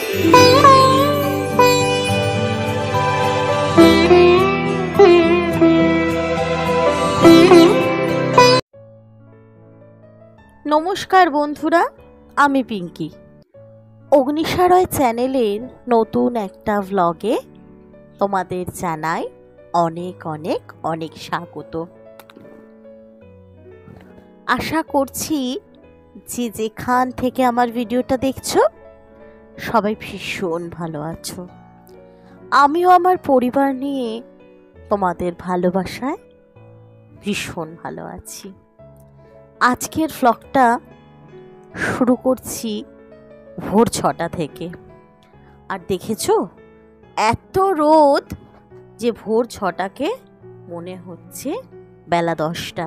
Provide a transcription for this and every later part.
নমস্কার বন্ধুরা, আমি পিঙ্কি। অগ্নিসারয় চ্যানেলের নতুন একটা ব্লগে তোমাদের জানাই অনেক অনেক অনেক স্বাগত। আশা করছি যে যেখান থেকে আমার ভিডিওটা দেখছো সবাই ভীষণ ভালো আছো। আমিও আমার পরিবার নিয়ে তোমাদের ভালোবাসায় ভীষণ ভালো আছি। আজকের ব্লগটা শুরু করছি ভোর 6টা থেকে। আর দেখেছো এত রোদ যে ভোর 6টাকে মনে হচ্ছে বেলা 10টা।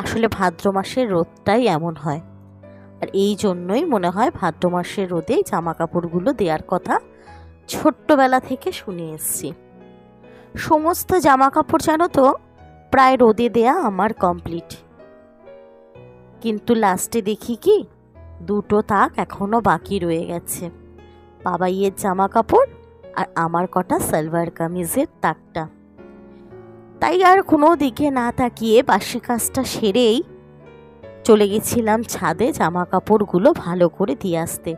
আসলে ভাদ্র মাসের রোদটাই এমন হয়, আর এই জন্যই মনে হয় ভাদ্র মাসের রোদে জামা কাপড়গুলো দেওয়ার কথা ছোট্টবেলা থেকে শুনে এসছি। সমস্ত জামা কাপড় জানো তো প্রায় রোদে দেয়া আমার কমপ্লিট, কিন্তু লাস্টে দেখি কি দুটো তাক এখনো বাকি রয়ে গেছে, বাবাইয়ের জামা কাপড় আর আমার কটা সালোয়ার কামিজের তাকটা। তাই আর কোনো দিকে না তাকিয়ে বাসি কাজটা সেরেই চলে গেছিলাম ছাদে জামা কাপড়গুলো ভালো করে দিয়ে আসতে।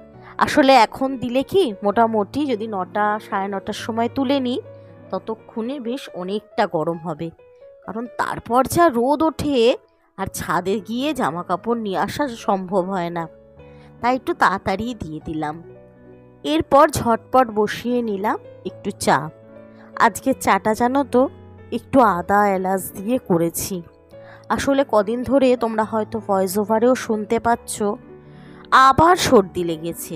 আসলে এখন দিলে কি মোটামুটি যদি 9টা সাড়ে 9টার সময় তুলে নিই ততক্ষণে বেশ অনেকটা গরম হবে, কারণ তারপর যা রোদ ওঠে আর ছাদে গিয়ে জামা কাপড় নিয়ে আসা সম্ভব হয় না। তাই একটু তাড়াতাড়ি দিয়ে দিলাম। এরপর ঝটপট বসিয়ে নিলাম একটু চা। আজকে চাটা জানো তো একটু আদা এলাচ দিয়ে করেছি। আসলে কদিন ধরে তোমরা হয়তো ভয়েস ওভারেও শুনতে পাচ্ছ আবার সর্দি লেগেছে।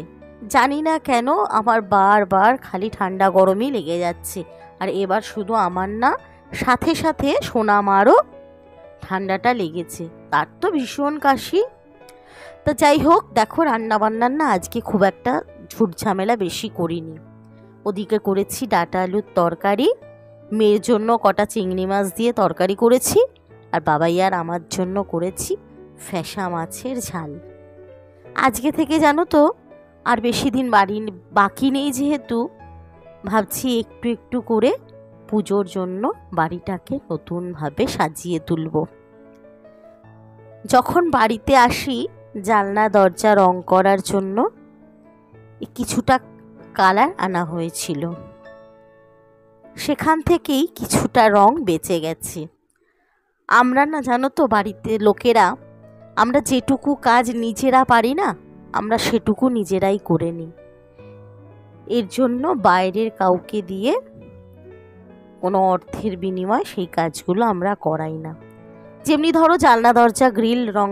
জানি না কেন আমার বারবার খালি ঠান্ডা গরমই লেগে যাচ্ছে। আর এবার শুধু আমার না, সাথে সাথে সোনামারও ঠান্ডাটা লেগেছে, তার তো ভীষণ কাশি। তো যাই হোক, দেখো রান্না বান্নার না আজকে খুব একটা ঝুট ঝামেলা বেশি করিনি। ওদিকে করেছি ডাঁটা আলুর তরকারি, মেয়ের জন্য কটা চিংড়ি মাছ দিয়ে তরকারি করেছি, আর বাবাই আর আমার জন্য করেছি ফ্যাসা মাছের ঝাল। আজকে থেকে জানো তো আর বেশি দিন বাকি নেই, যেহেতু ভাবছি একটু একটু করে পুজোর জন্য বাড়িটাকে নতুনভাবে সাজিয়ে তুলব। যখন বাড়িতে আসি জানলা দরজা রং করার জন্য কিছুটা কালার আনা হয়েছিল, সেখান থেকেই কিছুটা রং বেঁচে গেছে। আমরা না জানো তো বাড়িতে লোকেরা আমরা যেটুকু কাজ নিজেরা পারি না আমরা সেটুকু নিজেরাই করে নিই। এর জন্য বাইরের কাউকে দিয়ে কোনো অর্থের বিনিময়ে সেই কাজগুলো আমরা করাই না। যেমনি ধরো জানলা দরজা গ্রিল রং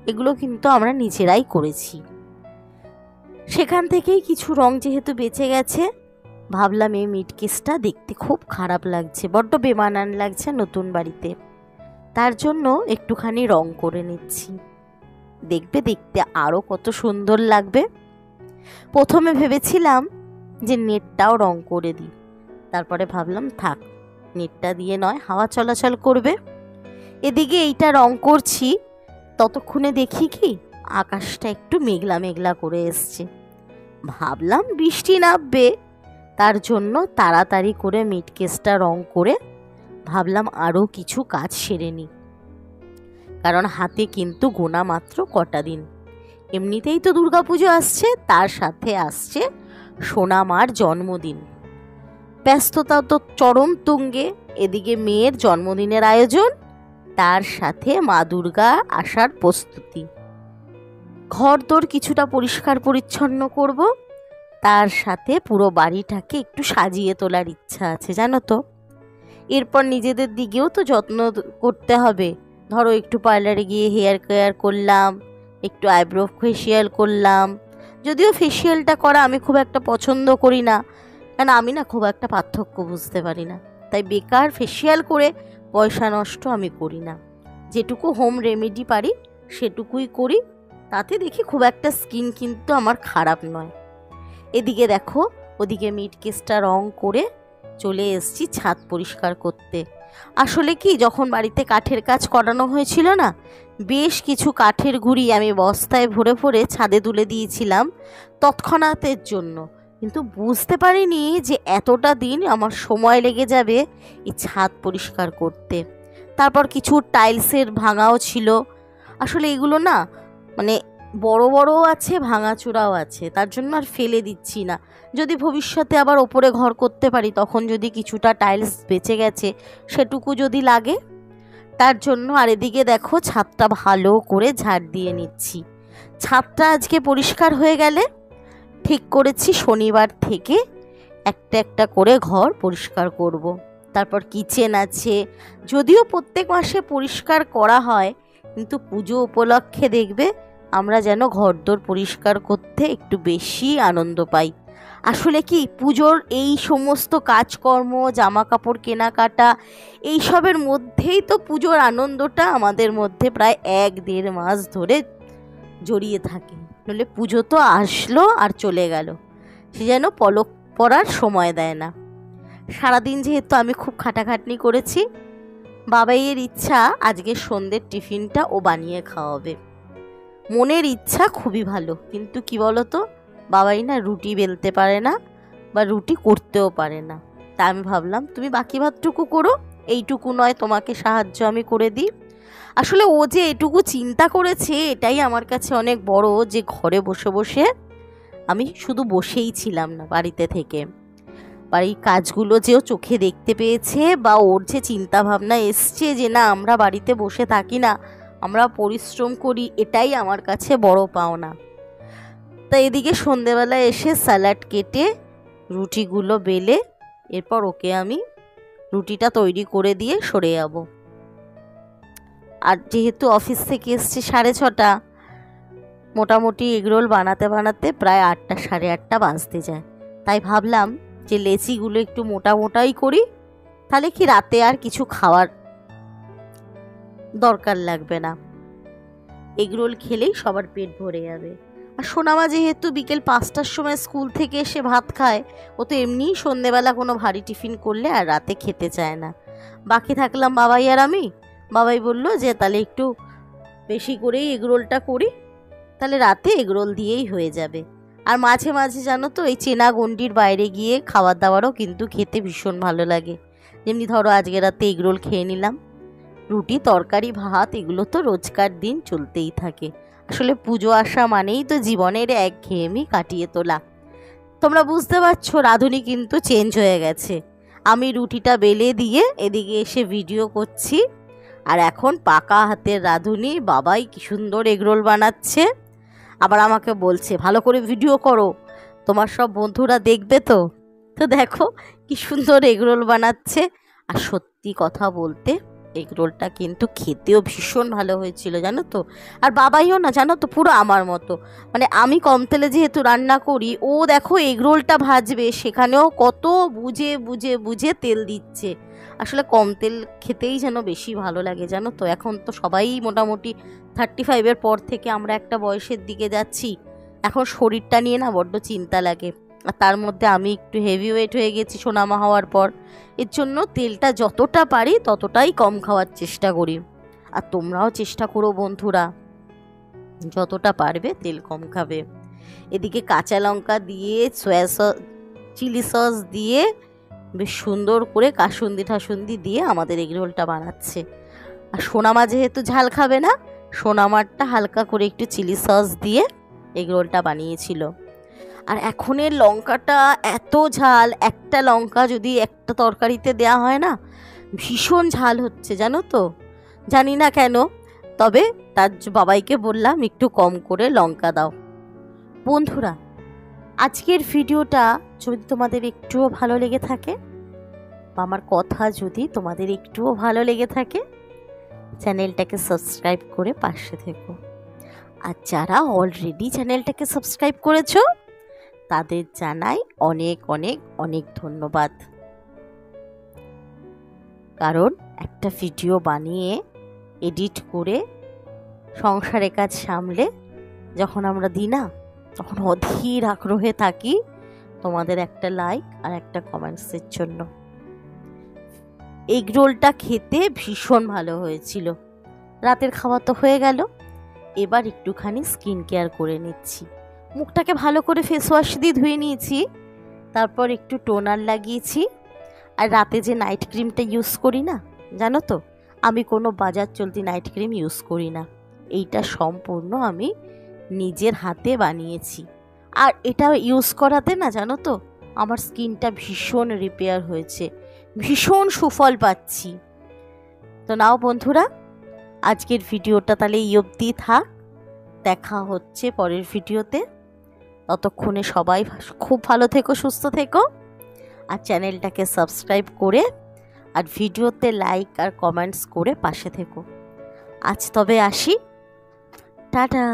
এগুলো কিন্তু আমরা নিজেরাই করেছি। সেখান থেকেই কিছু রং যেহেতু বেঁচে গেছে, ভাবলাম এই মিটকেসটা দেখতে খুব খারাপ লাগছে, বড্ড বেমানান লাগছে নতুন বাড়িতে, তার জন্য একটুখানি রং করে নিচ্ছি। দেখবে দেখতে আরও কত সুন্দর লাগবে। প্রথমে ভেবেছিলাম যে নেটটাও রং করে দিই, তারপরে ভাবলাম থাক, নেটটা দিয়ে নয়, হাওয়া চলাচল করবে। এদিকে এইটা রং করছি, ততক্ষণে দেখি কি আকাশটা একটু মেঘলা মেঘলা করে এসছে। ভাবলাম বৃষ্টি নামবে, তার জন্য তাড়াতাড়ি করে মিটকেসটা রং করে ভাবলাম আরও কিছু কাজ সেরে নিই, কারণ হাতে কিন্তু গোনা মাত্র কটা দিন। এমনিতেই তো দুর্গাপুজো আসছে, তার সাথে আসছে সোনামার জন্মদিন, ব্যস্ততা তো চরম তুঙ্গে। এদিকে মেয়ের জন্মদিনের আয়োজন, তার সাথে মা দুর্গা আসার প্রস্তুতি। ঘরদোর কিছুটা পরিষ্কার পরিচ্ছন্ন করব, তার সাথে পুরো বাড়িটাকে একটু সাজিয়ে তোলার ইচ্ছা আছে জানো তো। এরপর নিজেদের দিকেও তো যত্ন করতে হবে। ধরো একটু পার্লারে গিয়ে হেয়ার কেয়ার করলাম, একটু আইব্রো ফেসিয়াল করলাম। যদিও ফেসিয়ালটা করা আমি খুব একটা পছন্দ করি না, কারণ আমি না খুব একটা পার্থক্য বুঝতে পারি না, তাই বেকার ফেসিয়াল করে পয়সা নষ্ট আমি করি না। যেটুকু হোম রেমেডি পারি সেটুকুই করি, তাতে দেখি খুব একটা স্কিন কিন্তু আমার খারাপ নয়। এদিকে দেখো ওদিকে মিটকেসটা রং করে চলে এসেছি ছাদ পরিষ্কার করতে। আসলে কি যখন বাড়িতে কাঠের কাজ করানো হয়েছিল না, বেশ কিছু কাঠের গুঁড়ি আমি বস্তায় ভরে ভরে ছাদে তুলে দিয়েছিলাম তৎক্ষণাতের জন্য, কিন্তু বুঝতে পারিনি যে এতটা দিন আমার সময় লেগে যাবে এই ছাদ পরিষ্কার করতে। তারপর কিছু টাইলসের ভাঙাও ছিল। আসলে এগুলো না মানে বড় বড়ও আছে, ভাঙাচোরাও আছে, তার জন্য আর ফেলে দিচ্ছি না। যদি ভবিষ্যতে আবার ওপরে ঘর করতে পারি, তখন যদি কিছুটা টাইলস বেঁচে গেছে সেটুকু যদি লাগে, তার জন্য। আর এদিকে দেখো ছাদটা ভালো করে ঝাড় দিয়ে নিচ্ছি। ছাদটা আজকে পরিষ্কার হয়ে গেলে ঠিক করেছি শনিবার থেকে একটা একটা করে ঘর পরিষ্কার করব। তারপর কিচেন আছে, যদিও প্রত্যেক মাসে পরিষ্কার করা হয়, কিন্তু পুজো উপলক্ষে দেখবে আমরা যেন ঘরদোর পরিষ্কার করতে একটু বেশি আনন্দ পাই। আসলে কি পুজোর এই সমস্ত কাজকর্ম, জামা কাপড় কেনাকাটা, এইসবের মধ্যেই তো পুজোর আনন্দটা আমাদের মধ্যে প্রায় 1-1.5 মাস ধরে জড়িয়ে থাকে। নইলে পুজো তো আসলো আর চলে গেল, সে যেন পলক পড়ার সময় দেয় না। সারাদিন যেহেতু আমি খুব খাটাখাটনি করেছি, বাবাইয়ের ইচ্ছা আজকে সন্ধ্যের টিফিনটা ও বানিয়ে খাওয়াবে। মনের ইচ্ছা খুবই ভালো, কিন্তু কি বলো তো, বাবাই না রুটি বেলতে পারে না বা রুটি করতেও পারে না। তা আমি ভাবলাম তুমি বাকি ভাতটুকু করো, এইটুকু নয় তোমাকে সাহায্য আমি করে দিই। আসলে ও যে এটুকু চিন্তা করেছে এটাই আমার কাছে অনেক বড়, যে ঘরে বসে বসে আমি শুধু বসেই ছিলাম না, বাড়িতে থেকে বাড়ির কাজগুলো যে ও চোখে দেখতে পেয়েছে, বা ওর যে চিন্তা ভাবনা এসছে যে না আমরা বাড়িতে বসে থাকি না, আমরা পরিশ্রম করি, এটাই আমার কাছে বড় পাওনা। তাই এদিকে সন্ধেবেলা এসে স্যালাড কেটে রুটিগুলো বেলে এরপর ওকে আমি রুটিটা তৈরি করে দিয়ে সরে যাব। আর যেহেতু অফিস থেকে এসছি 6:30, মোটামুটি এগরোল বানাতে বানাতে প্রায় 8টা 8:30 বাজতে যায়। তাই ভাবলাম যে লেচিগুলো একটু মোটা মোটাই করি, তাহলে কি রাতে আর কিছু খাওয়ার দরকার লাগবে না, এগরোল খেলেই সবার পেট ভরে যাবে। আর সোনামা যেহেতু বিকেল 5টার সময় স্কুল থেকে এসে ভাত খায়, ও তো এমনিই সন্ধেবেলা কোনো ভারী টিফিন করলে আর রাতে খেতে চায় না। বাকি থাকলাম বাবাই আর আমি। বাবাই বলল যে তাহলে একটু বেশি করেই এগরোলটা করি, তাহলে রাতে এগরোল দিয়েই হয়ে যাবে। আর মাঝে মাঝে জানো তো এই চেনা গণ্ডির বাইরে গিয়ে খাবার দাবারও কিন্তু খেতে ভীষণ ভালো লাগে। যেমনি ধরো আজকে রাতে এগরোল খেয়ে নিলাম, রুটি তরকারি ভাত এগুলো তো রোজকার দিন চলতেই থাকে। আসলে পুজো আসা মানেই তো জীবনের একঘেয়েমি কাটিয়ে তোলা। তোমরা বুঝতে পারছো রাঁধুনি কিন্তু চেঞ্জ হয়ে গেছে। আমি রুটিটা বেলে দিয়ে এদিকে এসে ভিডিও করছি, আর এখন পাকা হাতের রাঁধুনি বাবাই কি সুন্দর এগরোল বানাচ্ছে। আবার আমাকে বলছে ভালো করে ভিডিও করো, তোমার সব বন্ধুরা দেখবে তো। তো দেখো কি সুন্দর এগরোল বানাচ্ছে। আর সত্যি কথা বলতে এগরোলটা কিন্তু খেতেও ভীষণ ভালো হয়েছিল জানো তো। আর বাবাইও না জানো তো পুরো আমার মতো, মানে আমি কম তেলে যেহেতু রান্না করি, ও দেখো এগরোলটা ভাজবে সেখানেও কত বুঝে বুঝে বুঝে তেল দিচ্ছে। আসলে কম তেল খেতেই যেন বেশি ভালো লাগে জানো তো। এখন তো সবাই মোটামুটি 35-এর পর থেকে আমরা একটা বয়সের দিকে যাচ্ছি, এখন শরীরটা নিয়ে না বড্ড চিন্তা লাগে। আর তার মধ্যে আমি একটু হেভি ওয়েট হয়ে গেছি সোনামা হওয়ার পর, এর জন্য তেলটা যতটা পারি ততটাই কম খাওয়ার চেষ্টা করি। আর তোমরাও চেষ্টা করো বন্ধুরা, যতটা পারবে তেল কম খাবে। এদিকে কাঁচা লঙ্কা দিয়ে সয়া সস, চিলি সস দিয়ে বেশ সুন্দর করে কাসুন্দি ঠাসুন্দি দিয়ে আমাদের এগরোলটা বানাচ্ছে। আর সোনামা যেহেতু ঝাল খাবে না, সোনামারটা হালকা করে একটু চিলি সস দিয়ে এগরোলটা বানিয়েছিল। আর এখনের লঙ্কাটা এত ঝাল, একটা লঙ্কা যদি একটা তরকারিতে দেয়া হয় না, ভীষণ ঝাল হচ্ছে জানো তো, জানি না কেন। তবে তার বাবাইকে বললাম একটু কম করে লঙ্কা দাও। বন্ধুরা আজকের ভিডিওটা যদি তোমাদের একটুও ভালো লেগে থাকে, বা আমার কথা যদি তোমাদের একটুও ভালো লেগে থাকে, চ্যানেলটাকে সাবস্ক্রাইব করে পাশে থেকো। আর যারা অলরেডি চ্যানেলটাকে সাবস্ক্রাইব করেছো তাদের জানাই অনেক অনেক অনেক ধন্যবাদ। কারণ একটা ভিডিও বানিয়ে এডিট করে সংসারের কাজ সামলে যখন আমরা দিই না, তখন অধীর আগ্রহে থাকি তোমাদের একটা লাইক আর একটা কমেন্টসের জন্য। এগরোলটা খেতে ভীষণ ভালো হয়েছিল। রাতের খাওয়া তো হয়ে গেল, এবার একটুখানি স্কিন কেয়ার করে নিচ্ছি। মুখটাকে ভালো করে ফেস ওয়াশ দিয়ে ধুয়ে নিয়েছি, তারপর একটু টোনার লাগিয়েছি। আর রাতে যে নাইট ক্রিমটা ইউজ করি না, জানো তো, আমি কোনো বাজার চলতি নাইট ক্রিম ইউজ করি না। এইটা সম্পূর্ণ আমি নিজের হাতে বানিয়েছি। আর এটা ইউজ করাতে না, জানো তো, আমার স্কিনটা ভীষণ রিপেয়ার হয়েছে, ভীষণ সুফল পাচ্ছি। তো নাও বন্ধুরা, আজকের ভিডিওটা তাহলে এই অবধি থাক। দেখা হচ্ছে পরের ভিডিওতে। ততক্ষণে সবাই খুব ভালো থেকো, সুস্থ থেকো, আর চ্যানেলটাকে সাবস্ক্রাইব করে আর ভিডিওতে লাইক আর কমেন্টস করে পাশে থেকো। আজ তবে আসি, টাটা।